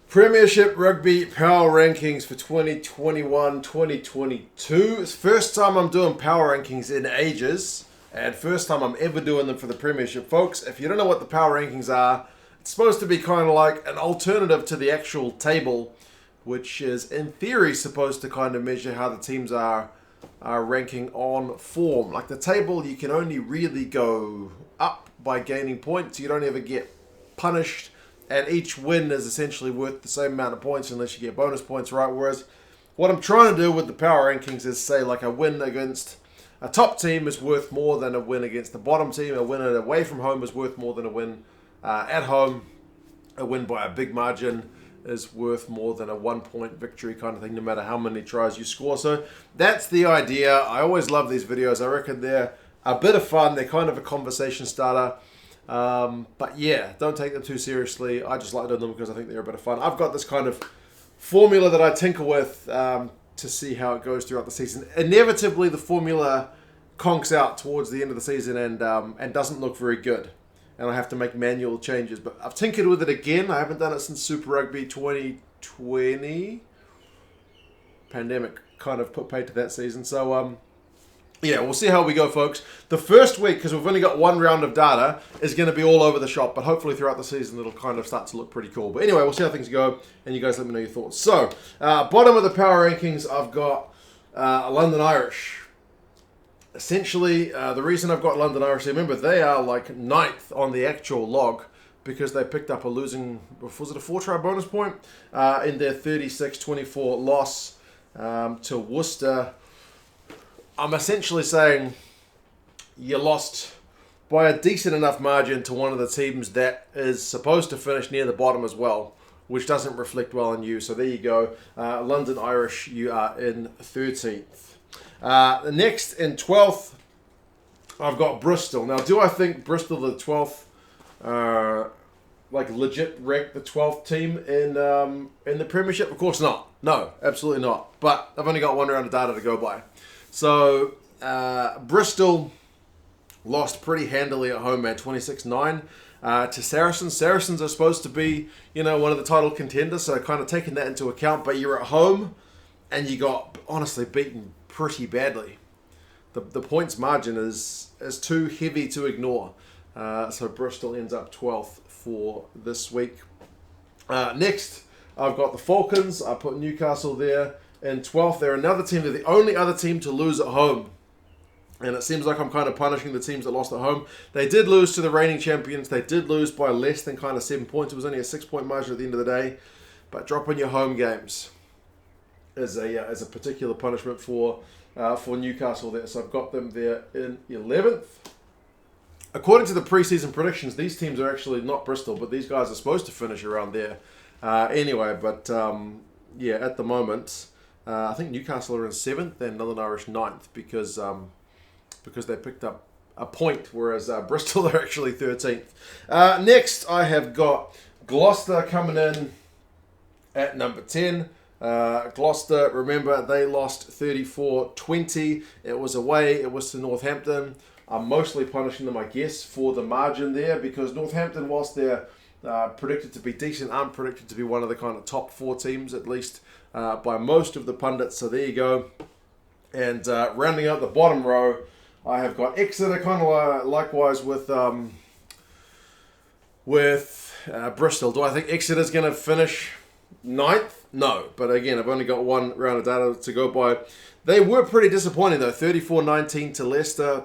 Premiership Rugby Power Rankings for 2021-2022. It's first time I'm doing Power Rankings in ages, and first time I'm ever doing them for the Premiership. Folks, if you don't know what the Power Rankings are, it's supposed to be kind of like an alternative to the actual table, which is in theory supposed to kind of measure how the teams are ranking on form. Like the table, you can only really go up by gaining points. You don't ever get punished. And each win is essentially worth the same amount of points unless you get bonus points, right? Whereas what I'm trying to do with the power rankings is say like a win against a top team is worth more than a win against the bottom team. A win away from home is worth more than a win at home. A win by a big margin is worth more than a 1 point victory kind of thing, no matter how many tries you score. So that's the idea. I always love these videos. I reckon they're a bit of fun. They're kind of a conversation starter. But yeah, don't take them too seriously. I just like doing them because I think they're a bit of fun. I've got this kind of formula that I tinker with to see how it goes throughout the season. Inevitably, the formula conks out towards the end of the season and doesn't look very good. And I have to make manual changes. But I've tinkered with it again. I haven't done it since Super Rugby 2020. Pandemic kind of put paid to that season. So, yeah, we'll see how we go, folks. The first week, because we've only got one round of data, is going to be all over the shop. But hopefully throughout the season, it'll kind of start to look pretty cool. But anyway, we'll see how things go. And you guys let me know your thoughts. So, bottom of the power rankings, I've got London Irish. Essentially, the reason I've got London Irish, remember, they are like 9th on the actual log because they picked up a losing, was it a 4-try bonus point? In their 36-24 loss to Worcester. I'm essentially saying you lost by a decent enough margin to one of the teams that is supposed to finish near the bottom as well, which doesn't reflect well on you. So there you go. London Irish, you are in 13th. The next in 12th, I've got Bristol. Now, do I think Bristol, the 12th, like legit ranked the 12th team in the Premiership? Of course not. No, absolutely not. But I've only got one round of data to go by. So, Bristol lost pretty handily at home, man, 26-9 to Saracens. Saracens are supposed to be, one of the title contenders, so kind of taking that into account. But you're at home, and you got, honestly, beaten pretty badly. The points margin is too heavy to ignore. So, Bristol ends up 12th for this week. Next, I've got the Falcons. I put Newcastle there. In 12th, they're another team. They're the only other team to lose at home. And it seems like I'm kind of punishing the teams that lost at home. They did lose to the reigning champions. They did lose by less than kind of 7 points. It was only a 6-point margin at the end of the day. But dropping your home games is a particular punishment for Newcastle there. So I've got them there in 11th. According to the preseason predictions, these teams are actually not Bristol, but these guys are supposed to finish around there. Anyway, but yeah, at the moment, I think Newcastle are in 7th and Northern Irish 9th because they picked up a point, whereas Bristol are actually 13th. Next, I have got Gloucester coming in at number 10. Gloucester, remember, they lost 34-20. It was away. It was to Northampton. I'm mostly punishing them, I guess, for the margin there because Northampton, whilst they're predicted to be decent, aren't predicted to be one of the kind of top 4 teams, at least by most of the pundits. So there you go. And rounding out the bottom row, I have got Exeter, kind of likewise with Bristol. Do I think Exeter's going to finish 9th? No. But again, I've only got one round of data to go by. They were pretty disappointing, though. 34-19 to Leicester,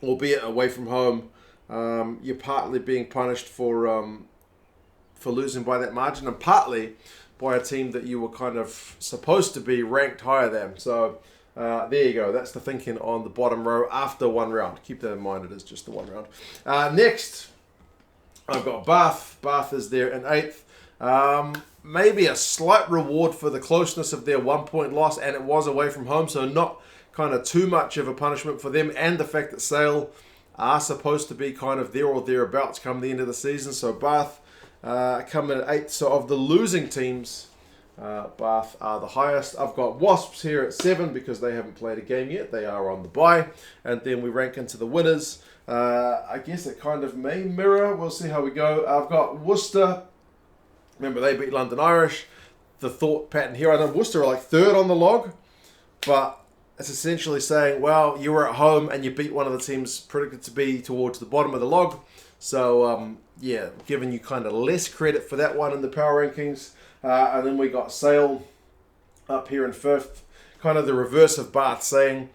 albeit away from home. You're partly being punished for losing by that margin, and partly by a team that you were kind of supposed to be ranked higher than. So there you go. That's the thinking on the bottom row after one round. Keep that in mind. It is just the one round. Next, I've got Bath. Bath is there in 8th. Maybe a slight reward for the closeness of their 1-point loss, and it was away from home, so not kind of too much of a punishment for them, and the fact that Sale are supposed to be kind of there or thereabouts come the end of the season. So Bath come in at 8th. So of the losing teams, Bath are the highest. I've got Wasps here at 7 because they haven't played a game yet. They are on the bye. And then we rank into the winners. I guess it kind of may mirror. We'll see how we go. I've got Worcester Remember, they beat London Irish. The thought pattern here, I know Worcester are like third on the log, but it's essentially saying, well, you were at home and you beat one of the teams predicted to be towards the bottom of the log. So, yeah, giving you kind of less credit for that one in the power rankings. And then we got Sale up here in fifth. Kind of the reverse of Bath, saying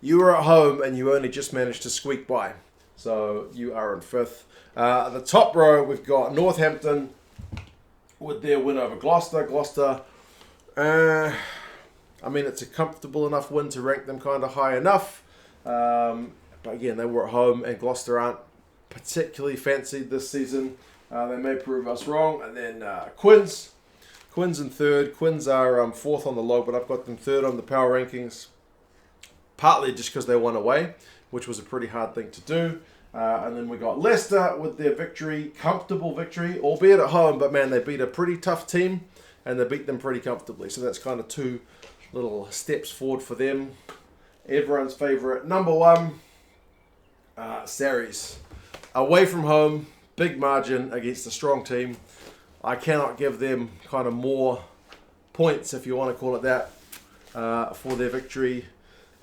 you were at home and you only just managed to squeak by. So you are in fifth. The top row, we've got Northampton with their win over Gloucester. Gloucester, I mean, it's a comfortable enough win to rank them kind of high enough. But again, they were at home and Gloucester aren't particularly fancied this season. They may prove us wrong. And then Quins. Quins in third. Quins are fourth on the log, but I've got them third on the power rankings. Partly just because they won away, which was a pretty hard thing to do. And then we got Leicester with their victory, comfortable victory, albeit at home, but man, they beat a pretty tough team and they beat them pretty comfortably. So that's kind of two little steps forward for them. Everyone's favourite, number one, Sarries. Away from home, big margin against a strong team. I cannot give them kind of more points, if you want to call it that, for their victory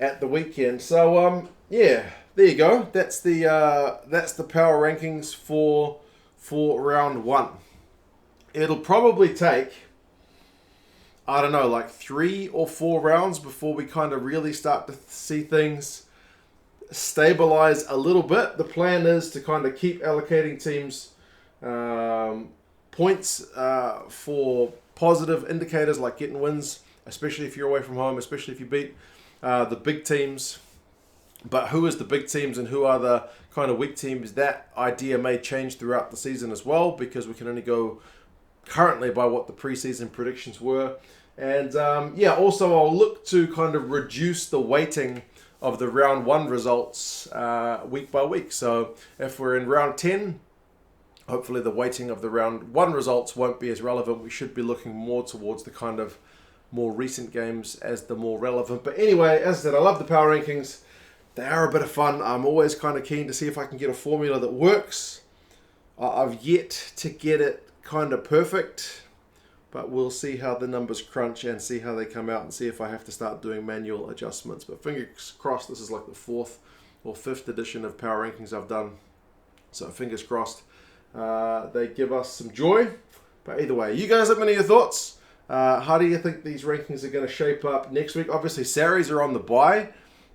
at the weekend. So, yeah, there you go. That's the power rankings for round one. It'll probably take, I don't know, like 3 or 4 rounds before we kind of really start to see things stabilize a little bit. The plan is to kind of keep allocating teams points for positive indicators like getting wins, especially if you're away from home, especially if you beat the big teams. But who is the big teams and who are the kind of weak teams, that idea may change throughout the season as well, because we can only go currently by what the preseason predictions were. And yeah, also I'll look to kind of reduce the weighting of the round 1 results week by week. So if we're in round 10, hopefully the weighting of the round 1 results won't be as relevant. We should be looking more towards the kind of more recent games as the more relevant. But anyway, as I said, I love the power rankings. They are a bit of fun. I'm always kind of keen to see if I can get a formula that works. I've yet to get it kind of perfect, but we'll see how the numbers crunch and see how they come out and see if I have to start doing manual adjustments. But fingers crossed, this is like the 4th or 5th edition of power rankings I've done. So fingers crossed they give us some joy. But either way, you guys have any of your thoughts? How do you think these rankings are going to shape up next week? Obviously, Sarries are on the bye,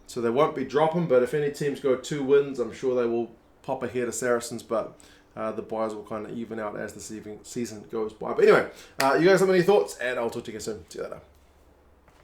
so they won't be dropping. But if any teams go 2 wins, I'm sure they will pop ahead of Saracens. But the buys will kind of even out as the season goes by. But anyway, you guys have any thoughts? And I'll talk to you guys soon. See you later.